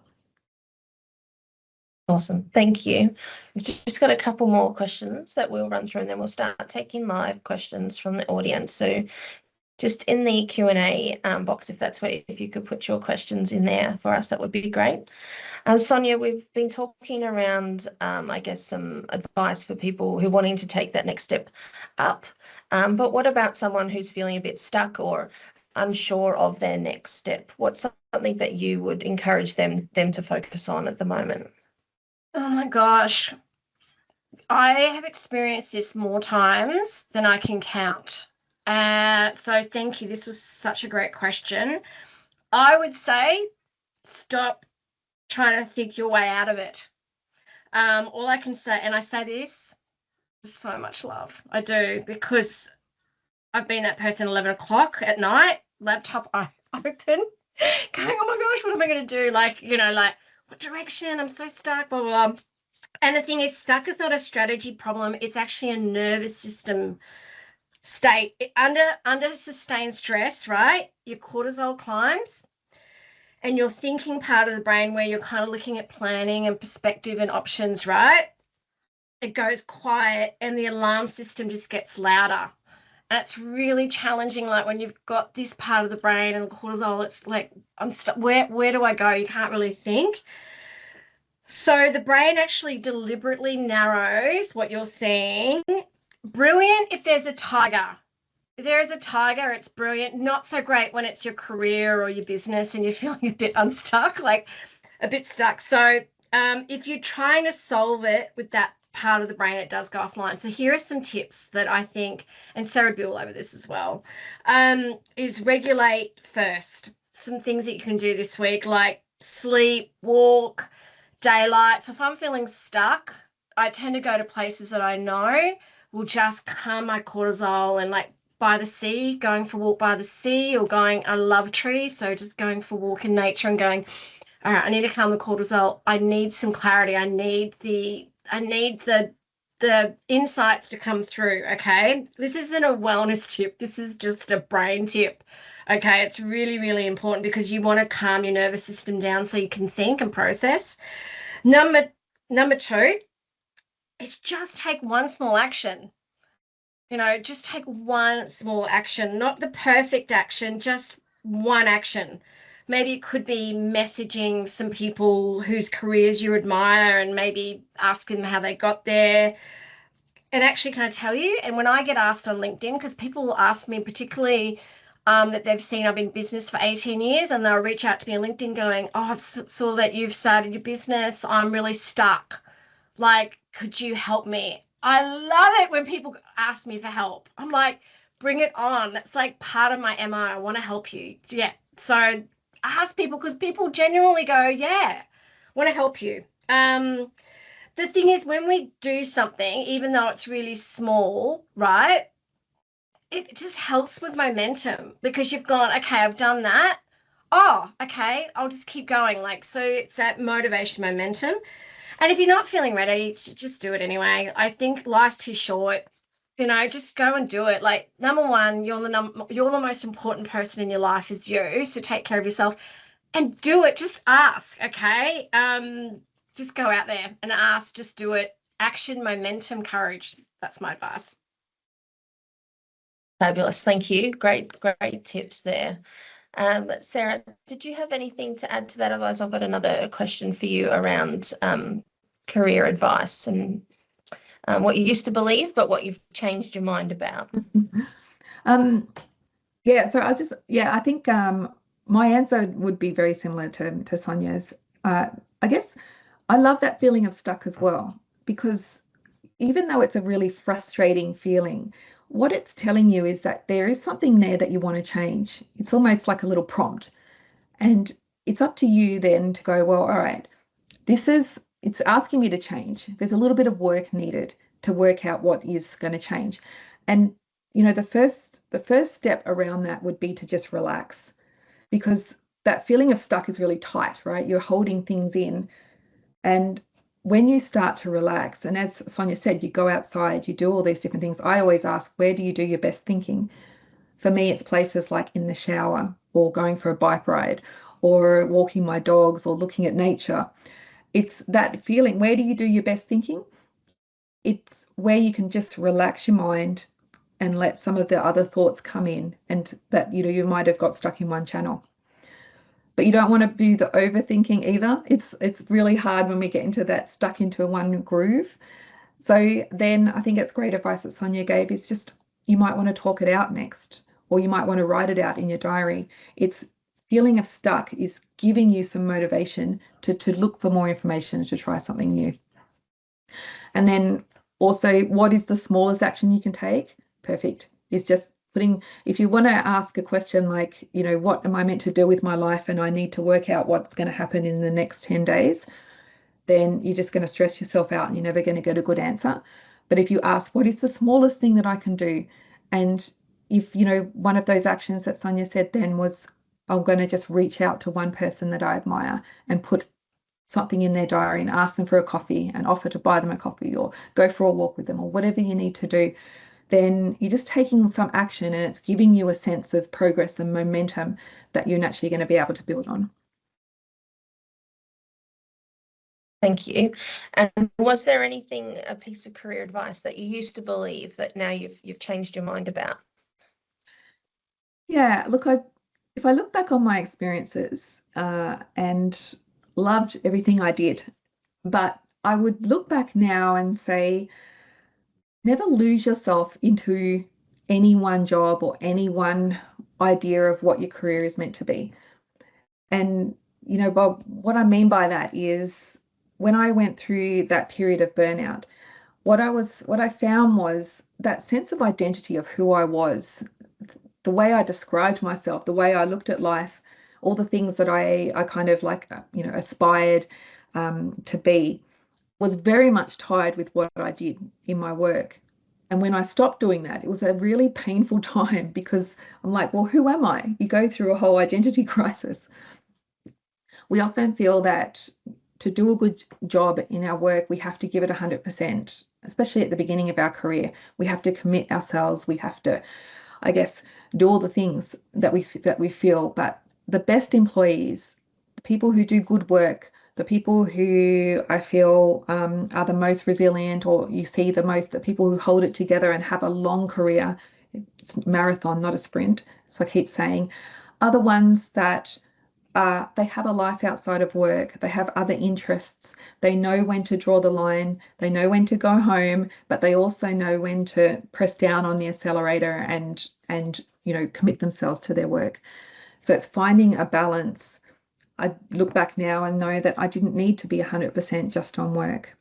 Awesome, thank you. We've just got a couple more questions that we'll run through, and then we'll start taking live questions from the audience. So just in the Q&A box, if you could put your questions in there for us, that would be great. Sonia, we've been talking around, I guess, some advice for people who are wanting to take that next step up. But what about someone who's feeling a bit stuck or unsure of their next step? What's something that you would encourage them to focus on at the moment? Oh my gosh, I have experienced this more times than I can count. So thank you. This was such a great question. I would say stop trying to think your way out of it. All I can say, and I say this with so much love, I do, because I've been that person 11 o'clock at night, laptop open, going, oh my gosh, what am I going to do? Like, what direction? I'm so stuck, blah, blah, blah. And the thing is, stuck is not a strategy problem. It's actually a nervous system state. Under sustained stress, right? Your cortisol climbs and your thinking part of the brain where you're kind of looking at planning and perspective and options, right? It goes quiet and the alarm system just gets louder. And it's really challenging, like when you've got this part of the brain and the cortisol, it's like, I'm stuck. Where do I go? You can't really think. So the brain actually deliberately narrows what you're seeing. Brilliant if there's a tiger. If there is a tiger, it's brilliant. Not so great when it's your career or your business and you're feeling a bit unstuck, like a bit stuck. So if you're trying to solve it with that part of the brain, it does go offline. So here are some tips that I think, and Sarah will be all over this as well, is regulate first. Some things that you can do this week, like sleep, walk, daylight. So if I'm feeling stuck, I tend to go to places that I know will just calm my cortisol, and like by the sea, going for a walk by the sea, or I love trees, so just going for a walk in nature and going, all right, I need to calm the cortisol. I need some clarity. I need the insights to come through. Okay, this isn't a wellness tip. This is just a brain tip. Okay, it's really, really important because you want to calm your nervous system down so you can think and process. Number two is just take one small action. Just take one small action, not the perfect action, just one action. Maybe it could be messaging some people whose careers you admire and maybe asking them how they got there. And actually, can I tell you, and when I get asked on LinkedIn, because people will ask me particularly that they've seen I've been in business for 18 years, and they'll reach out to me on LinkedIn going, oh, I saw that you've started your business. I'm really stuck. Like, could you help me? I love it when people ask me for help. I'm like, bring it on. That's like part of my MO. I want to help you. Yeah. So ask people, because people genuinely go, yeah, want to help you. The thing is, when we do something, even though it's really small, right, it just helps with momentum, because you've gone, okay, I've done that. Oh, okay, I'll just keep going. Like, so it's that motivation, momentum. And if you're not feeling ready, just do it anyway. I think life's too short. Just go and do it. Like, number one, you're the most important person in your life is you. So take care of yourself and do it. Just ask, okay? Just go out there and ask. Just do it. Action, momentum, courage. That's my advice. Fabulous. Thank you. Great tips there. Sarah, did you have anything to add to that? Otherwise, I've got another question for you around career advice and what you used to believe, but what you've changed your mind about. Yeah, so I think my answer would be very similar to Sonia's. I guess I love that feeling of stuck as well, because even though it's a really frustrating feeling, what it's telling you is that there is something there that you want to change. It's almost like a little prompt. And it's up to you then to go, well, all right, it's asking me to change. There's a little bit of work needed to work out what is going to change. And, the first step around that would be to just relax, because that feeling of stuck is really tight, right? You're holding things in. And when you start to relax, and as Sonia said, you go outside, you do all these different things. I always ask, where do you do your best thinking? For me, it's places like in the shower, or going for a bike ride, or walking my dogs, or looking at nature. It's that feeling, where do you do your best thinking? It's where you can just relax your mind and let some of the other thoughts come in, and that, you might have got stuck in one channel. But you don't want to do the overthinking either. It's really hard when we get into that stuck into one groove. So then I think it's great advice that Sonia gave is just, you might want to talk it out next, or you might want to write it out in your diary. It's feeling of stuck is giving you some motivation to look for more information, to try something new. And then also, what is the smallest action you can take? Perfect. Is just if you want to ask a question like, what am I meant to do with my life, and I need to work out what's going to happen in the next 10 days, then you're just going to stress yourself out and you're never going to get a good answer. But if you ask, what is the smallest thing that I can do? And if, one of those actions that Sonia said then was, I'm going to just reach out to one person that I admire and put something in their diary and ask them for a coffee and offer to buy them a coffee, or go for a walk with them, or whatever you need to do, then you're just taking some action, and it's giving you a sense of progress and momentum that you're naturally going to be able to build on. Thank you. And was there anything, a piece of career advice that you used to believe that now you've changed your mind about? Yeah, look, if I look back on my experiences and loved everything I did, but I would look back now and say, never lose yourself into any one job or any one idea of what your career is meant to be. And, Bob, what I mean by that is, when I went through that period of burnout, what I found was that sense of identity of who I was, the way I described myself, the way I looked at life, all the things that I kind of aspired to be, was very much tied with what I did in my work. And when I stopped doing that, it was a really painful time, because I'm like, well, who am I? You go through a whole identity crisis. We often feel that to do a good job in our work, we have to give it 100%, especially at the beginning of our career. We have to commit ourselves. We have to, I guess, do all the things that we feel. But the best employees, the people who do good work, the people who I feel are the most resilient, or you see the most, the people who hold it together and have a long career, it's marathon, not a sprint, so I keep saying, are the ones that they have a life outside of work, they have other interests, they know when to draw the line, they know when to go home, but they also know when to press down on the accelerator and commit themselves to their work. So it's finding a balance. I look back now and know that I didn't need to be 100% just on work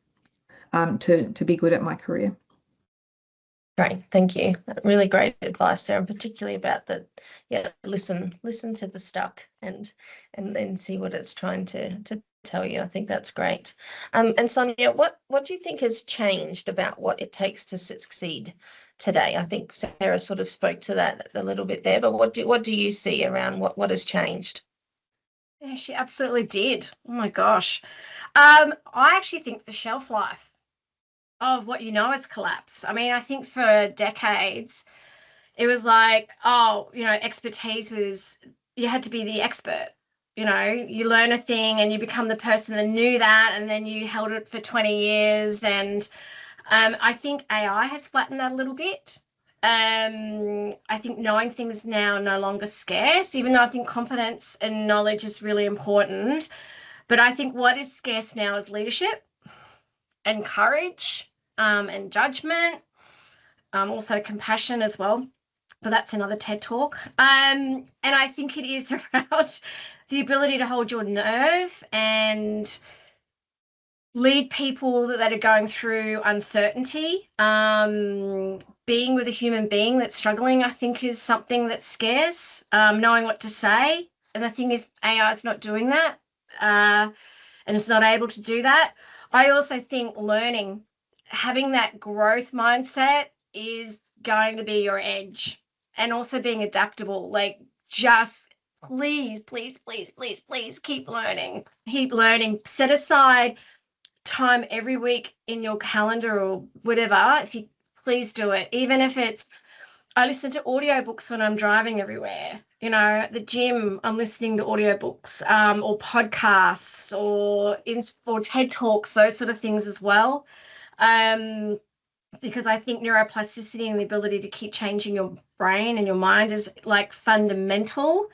to be good at my career. Great, thank you. Really great advice, Sarah, and particularly about that. Yeah, listen to the stuck and then see what it's trying to tell you. I think that's great. And Sonia, what do you think has changed about what it takes to succeed today? I think Sarah sort of spoke to that a little bit there, but what do you see around what has changed? Yeah, she absolutely did. Oh my gosh. I actually think the shelf life of what has collapsed. I mean, I think for decades it was like, expertise was, you had to be the expert. You learn a thing and you become the person that knew that, and then you held it for 20 years. And I think AI has flattened that a little bit. I think knowing things now are no longer scarce, even though I think competence and knowledge is really important. But I think what is scarce now is leadership and courage and judgment, also compassion as well. But that's another TED talk. And I think it is around the ability to hold your nerve and lead people that are going through uncertainty. Being with a human being that's struggling, I think, is something that's scarce. Knowing what to say. And the thing is, AI is not doing that, and it's not able to do that. I also think learning, having that growth mindset is going to be your edge, and also being adaptable, like just please, please, please, please, please keep learning. Keep learning. Set aside time every week in your calendar or whatever. If you please do it, even if it's, I listen to audiobooks when I'm driving everywhere. You know, at the gym, I'm listening to audiobooks, or podcasts, or TED Talks, those sort of things as well. Because I think neuroplasticity and the ability to keep changing your brain and your mind is like fundamental.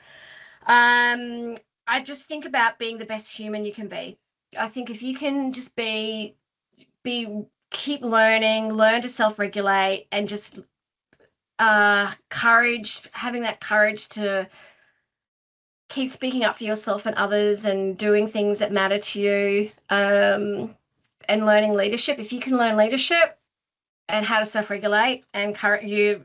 I just think about being the best human you can be. I think if you can just keep learning, learn to self-regulate, and just having that courage to keep speaking up for yourself and others and doing things that matter to you, and learning leadership. If you can learn leadership and how to self-regulate and you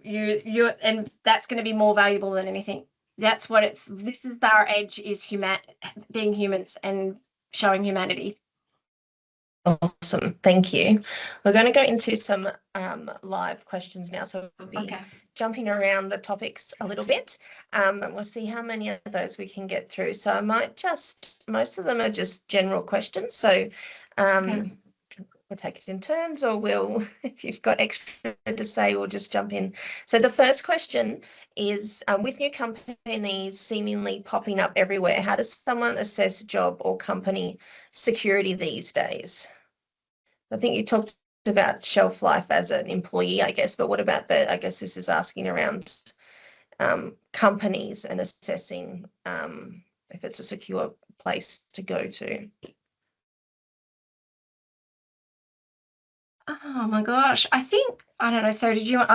and that's going to be more valuable than anything. That's what this is our edge, is being humans and showing humanity. Awesome, thank you. We're going to go into some live questions now, so we'll be jumping around the topics a little bit, and we'll see how many of those we can get through. So I might most of them are just general questions, so we'll take it in turns, or if you've got extra to say, we'll just jump in. So the first question is, with new companies seemingly popping up everywhere, how does someone assess job or company security these days? I think you talked about shelf life as an employee, I guess, but what about I guess this is asking around companies and assessing if it's a secure place to go to. Oh my gosh. I don't know. So did you want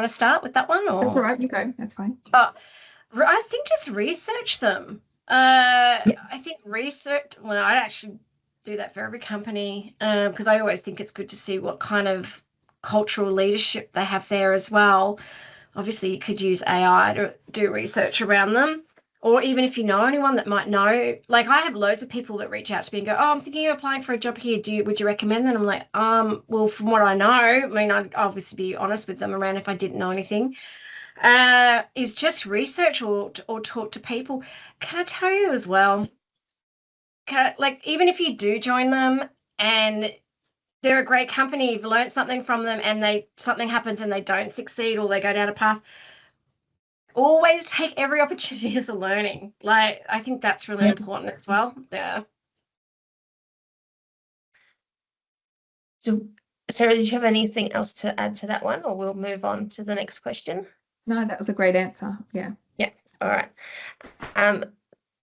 to start with that one? Or? That's all right. You go. That's fine. I think just research them. I think well, I actually do that for every company, because I always think it's good to see what kind of cultural leadership they have there as well. Obviously, you could use AI to do research around them. Or even if you know anyone that might know, like I have loads of people that reach out to me and go, oh, I'm thinking of applying for a job here. Would you recommend that? I'm like, well, from what I know, I mean, I'd obviously be honest with them around if I didn't know anything, is just research or talk to people. Can I tell you as well, even if you do join them and they're a great company, you've learned something from them and something happens and they don't succeed or they go down a path, always take every opportunity as a learning. Like, I think that's really important as well. Yeah. So, Sarah, did you have anything else to add to that one, or we'll move on to the next question? No, that was a great answer. Yeah. Yeah. All right.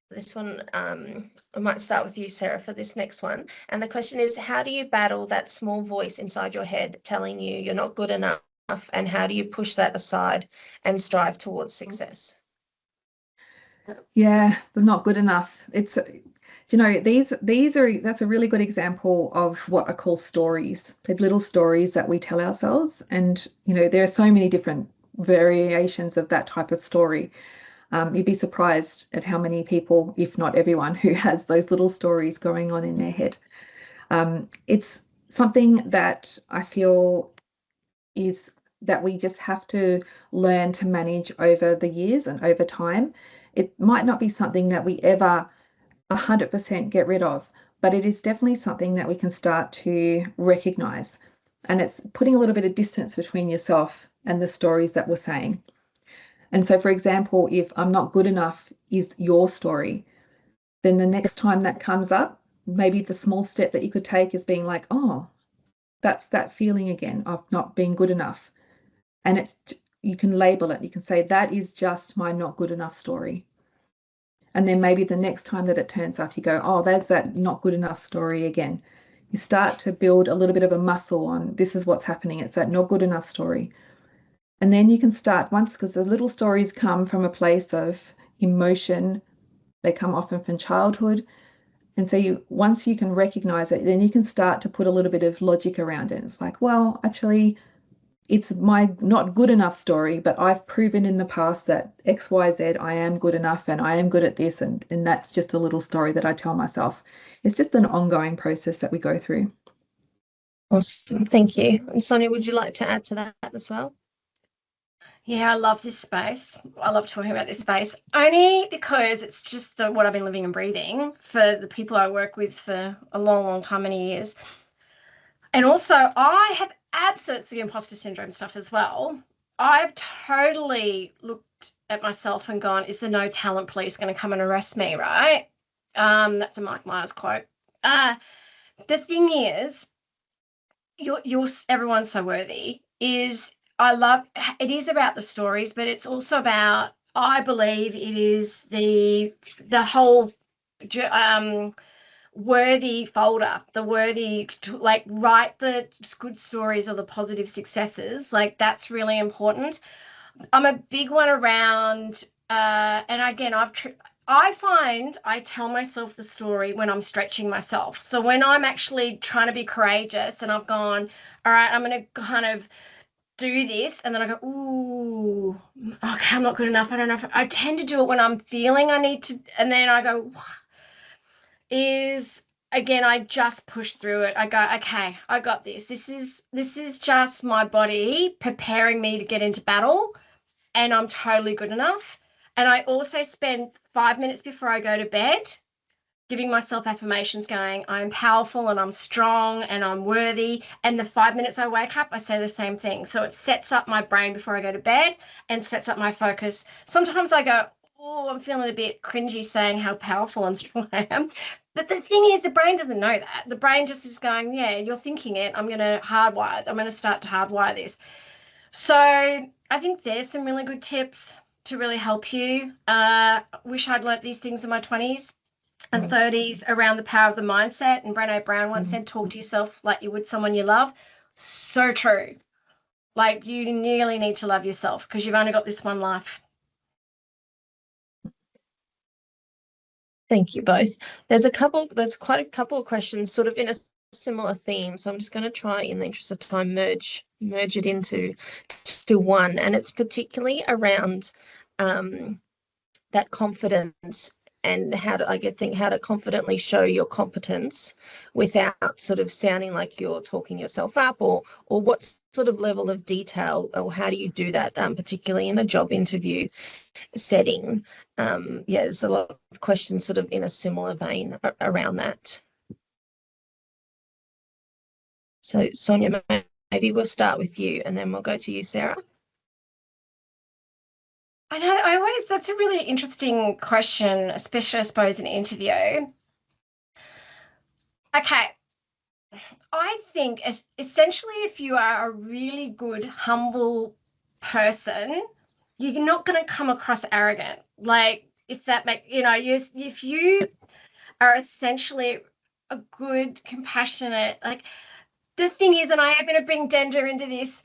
This one, I might start with you, Sarah, for this next one. And the question is, how do you battle that small voice inside your head telling you you're not good enough? And how do you push that aside and strive towards success? Yeah, they're not good enough. It's, that's a really good example of what I call stories. They're little stories that we tell ourselves. And, there are so many different variations of that type of story. You'd be surprised at how many people, if not everyone, who has those little stories going on in their head. It's something that I feel is that we just have to learn to manage over the years and over time. It might not be something that we ever 100% get rid of, but it is definitely something that we can start to recognize. And it's putting a little bit of distance between yourself and the stories that we're saying. And so, for example, if I'm not good enough is your story, then the next time that comes up, maybe the small step that you could take is being like, oh, that's that feeling again of not being good enough. And you can label it. You can say, that is just my not good enough story. And then maybe the next time that it turns up, you go, oh, there's that not good enough story again. You start to build a little bit of a muscle on, this is what's happening. It's that not good enough story. And then you can start because the little stories come from a place of emotion. They come often from childhood. And so once you can recognize it, then you can start to put a little bit of logic around it. It's like, well, actually, it's my not good enough story, but I've proven in the past that X, Y, Z, I am good enough and I am good at this. And that's just a little story that I tell myself. It's just an ongoing process that we go through. Awesome. Thank you. And Sonia, would you like to add to that as well? Yeah, I love this space. I love talking about this space only because it's just what I've been living and breathing for the people I work with for a long, long time, many years. And also, I have absolutely imposter syndrome stuff as well. I've totally looked at myself and gone, is the no talent police going to come and arrest me, right? That's a Mike Myers quote. The thing is, you're everyone's so worthy is I love it is about the stories, but it's also about, I believe it is the whole worthy folder, the worthy like write the good stories or the positive successes. Like that's really important. I'm a big one around and again I find I tell myself the story when I'm stretching myself. So when I'm actually trying to be courageous and I've gone, all right, I'm going to kind of do this, and then I go, ooh, okay, I'm not good enough. I don't know if I tend to do it when I'm feeling I need to, and then I go, again, I just push through it. I go, okay, I got this. This is just my body preparing me to get into battle, and I'm totally good enough. And I also spend 5 minutes before I go to bed giving myself affirmations going, I'm powerful and I'm strong and I'm worthy. And the 5 minutes I wake up, I say the same thing. So it sets up my brain before I go to bed and sets up my focus. Sometimes I go, oh, I'm feeling a bit cringy saying how powerful and strong I am. But the thing is, the brain doesn't know that. The brain just is going, yeah, you're thinking it. I'm going to start to hardwire this. So I think there's some really good tips to really help you. Wish I'd learnt these things in my 20s and 30s around the power of the mindset. And Brené Brown once said, talk to yourself like you would someone you love. So true. Like you nearly need to love yourself because you've only got this one life. Thank you both. There's quite a couple of questions sort of in a similar theme. So I'm just going to try, in the interest of time, merge it into one. And it's particularly around that confidence and how to confidently show your competence without sort of sounding like you're talking yourself up, or what sort of level of detail, or how do you do that, particularly in a job interview setting? There's a lot of questions sort of in a similar vein around that. So Sonia, maybe we'll start with you and then we'll go to you, Sarah. I know, that's a really interesting question, especially, I suppose, in an interview. Okay. I think essentially if you are a really good, humble person, you're not going to come across arrogant. Like if that if you are essentially a good, compassionate, like the thing is, and I am going to bring gender into this,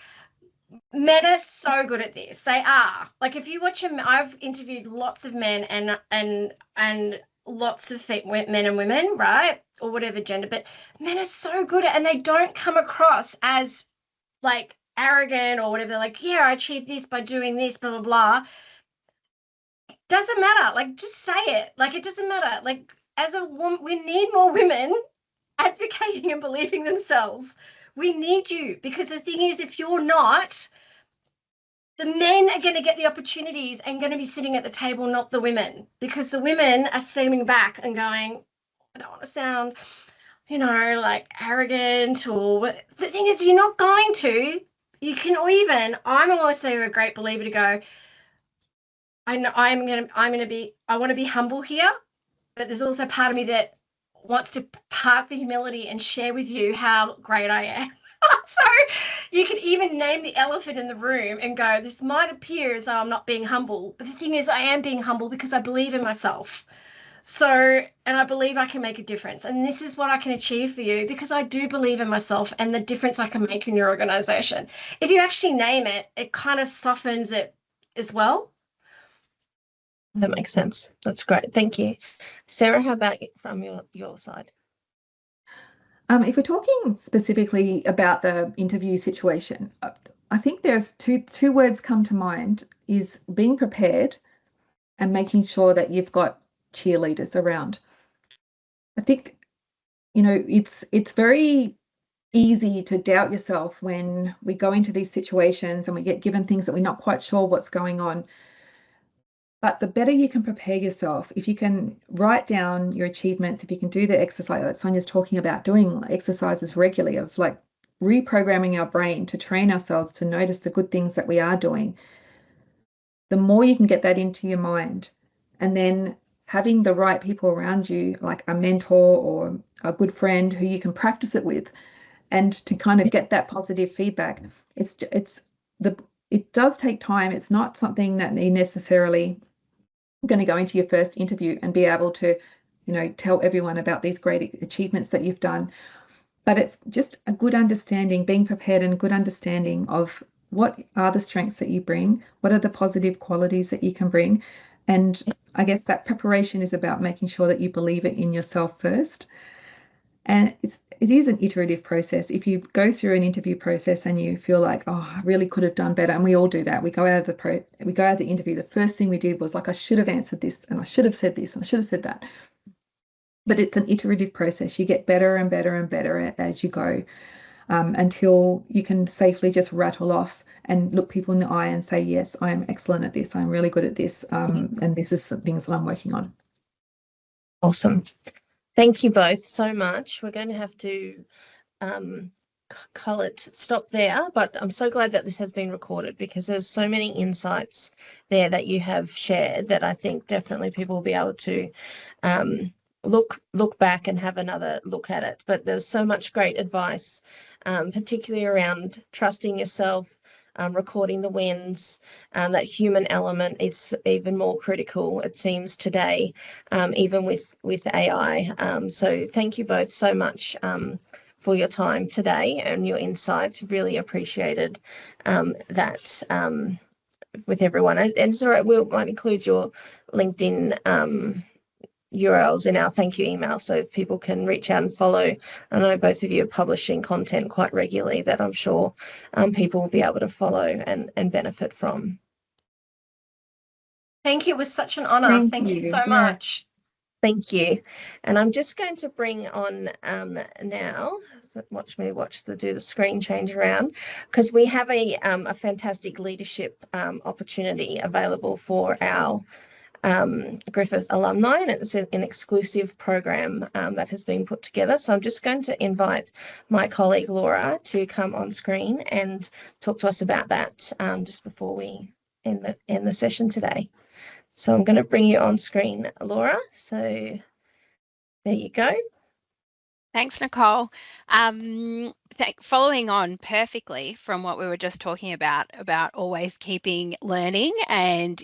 men are so good at this. They are. Like if you watch them, I've interviewed lots of men and lots of men and women, right? Or whatever gender, but men are so good at, and they don't come across as like arrogant or whatever. They're like, yeah, I achieved this by doing this, blah, blah, blah. Doesn't matter. Like, just say it. Like, it doesn't matter. Like, as a woman, we need more women advocating and believing themselves. We need you, because the thing is, if you're not, the men are going to get the opportunities and going to be sitting at the table, not the women, because the women are sitting back and going, I don't want to sound, like arrogant, or what. The thing is, you're not going to. You can I'm also a great believer to go, I want to be humble here, but there's also part of me that wants to park the humility and share with you how great I am. So you can even name the elephant in the room and go, this might appear as though I'm not being humble, but the thing is, I am being humble because I believe in myself. So, and I believe I can make a difference. And this is what I can achieve for you because I do believe in myself and the difference I can make in your organization. If you actually name it, it kind of softens it as well. That makes sense. That's great. Thank you. Sarah, how about from your side? If we're talking specifically about the interview situation, I think there's two words come to mind, is being prepared and making sure that you've got cheerleaders around. I think, it's very easy to doubt yourself when we go into these situations and we get given things that we're not quite sure what's going on. But the better you can prepare yourself, if you can write down your achievements, if you can do the exercise that Sonia's talking about, doing exercises regularly of like reprogramming our brain to train ourselves to notice the good things that we are doing, the more you can get that into your mind. And then having the right people around you, like a mentor or a good friend who you can practice it with, and to kind of get that positive feedback. It does take time. It's not something that you necessarily going to go into your first interview and be able to, tell everyone about these great achievements that you've done. But it's just a good understanding, being prepared, and a good understanding of what are the strengths that you bring, what are the positive qualities that you can bring. And I guess that preparation is about making sure that you believe it in yourself first. And it is an iterative process. If you go through an interview process and you feel like, oh, I really could have done better, and we all do that. We go out of the interview. The first thing we did was like, I should have answered this, and I should have said this, and I should have said that. But it's an iterative process. You get better and better and better as you go, until you can safely just rattle off and look people in the eye and say, yes, I am excellent at this. I'm really good at this, and this is the things that I'm working on. Awesome. Thank you both so much. We're going to have to stop there, but I'm so glad that this has been recorded, because there's so many insights there that you have shared that I think definitely people will be able to look back and have another look at it. But there's so much great advice, particularly around trusting yourself, recording the wins, that human element is even more critical, it seems, today, even with AI. So thank you both so much for your time today and your insights. Really appreciated that with everyone. And it's all right, might include your LinkedIn URLs in our thank you email, so if people can reach out and follow. I know both of you are publishing content quite regularly that I'm sure people will be able to follow and benefit from. Thank you. It was such an honour. Thank you so much. Thank you. And I'm just going to bring on now, watch me do the screen change around, because we have a fantastic leadership opportunity available for our Griffith alumni, and it's an exclusive program that has been put together. So I'm just going to invite my colleague Laura to come on screen and talk to us about that just before we end the session today. So I'm going to bring you on screen, Laura. So there you go. Thanks, Nicole. Following on perfectly from what we were just talking about always keeping learning and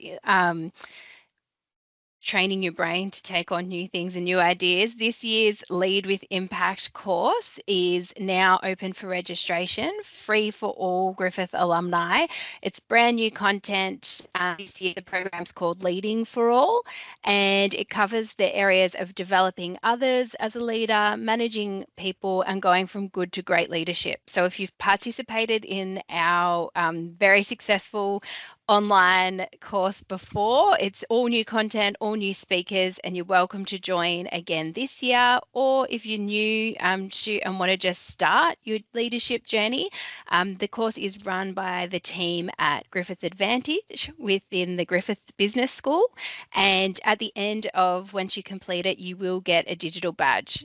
training your brain to take on new things and new ideas. This year's Lead with Impact course is now open for registration, free for all Griffith alumni. It's brand new content. This year the program's called Leading for All, and it covers the areas of developing others as a leader, managing people, and going from good to great leadership. So if you've participated in our very successful online course before, it's all new content, all new speakers, and you're welcome to join again this year. Or if you're new and want to just start your leadership journey, the course is run by the team at Griffith Advantage within the Griffith Business School, and at the end of once you complete it, you will get a digital badge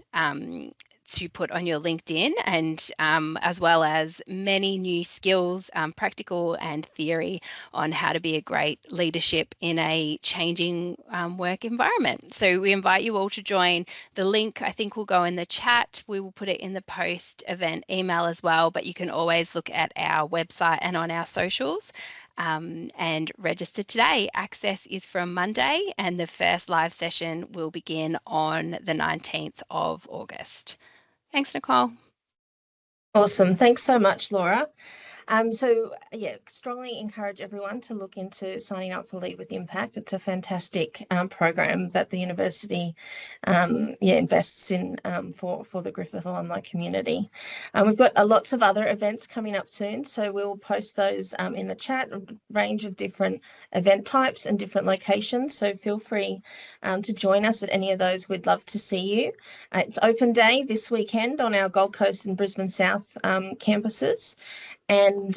to put on your LinkedIn, and as well as many new skills, practical and theory, on how to be a great leadership in a changing work environment. So we invite you all to join. The link, I think, will go in the chat. We will put it in the post-event email as well, but you can always look at our website and on our socials and register today. Access is from Monday, and the first live session will begin on the 19th of August. Thanks, Nicole. Awesome. Thanks so much, Laura. So yeah, strongly encourage everyone to look into signing up for Lead with Impact. It's a fantastic program that the university invests in for the Griffith alumni community. We've got lots of other events coming up soon, so we'll post those in the chat, a range of different event types and different locations. So feel free to join us at any of those. We'd love to see you. It's open day this weekend on our Gold Coast and Brisbane South campuses. And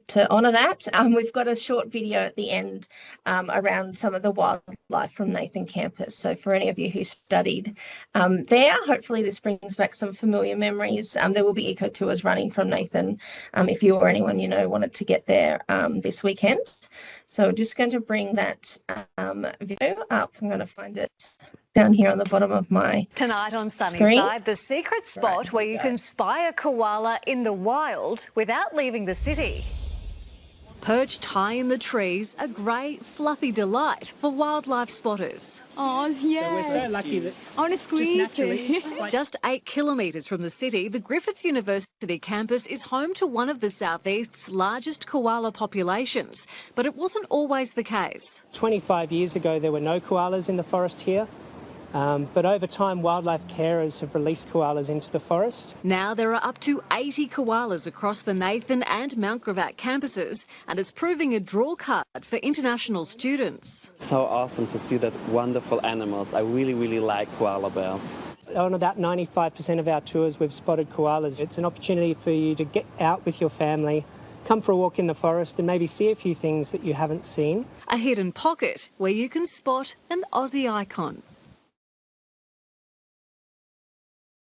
to honour that, we've got a short video at the end around some of the wildlife from Nathan campus. So for any of you who studied there, hopefully this brings back some familiar memories. There will be eco tours running from Nathan if you or anyone you know wanted to get there this weekend. So just going to bring that video up. I'm going to find it down here on the bottom of my Tonight on screen. Sunnyside, the secret spot where you can spy a koala in the wild without leaving the city. Perched high in the trees, a grey, fluffy delight for wildlife spotters. Oh, yes. So we're so lucky that I want to squeeze it. Just 8 kilometres from the city, the Griffith University campus is home to one of the Southeast's largest koala populations. But it wasn't always the case. 25 years ago there were no koalas in the forest here. But over time, wildlife carers have released koalas into the forest. Now there are up to 80 koalas across the Nathan and Mount Gravatt campuses, and it's proving a draw card for international students. So awesome to see that wonderful animals. I really, really like koala bears. On about 95% of our tours, we've spotted koalas. It's an opportunity for you to get out with your family, come for a walk in the forest and maybe see a few things that you haven't seen. A hidden pocket where you can spot an Aussie icon.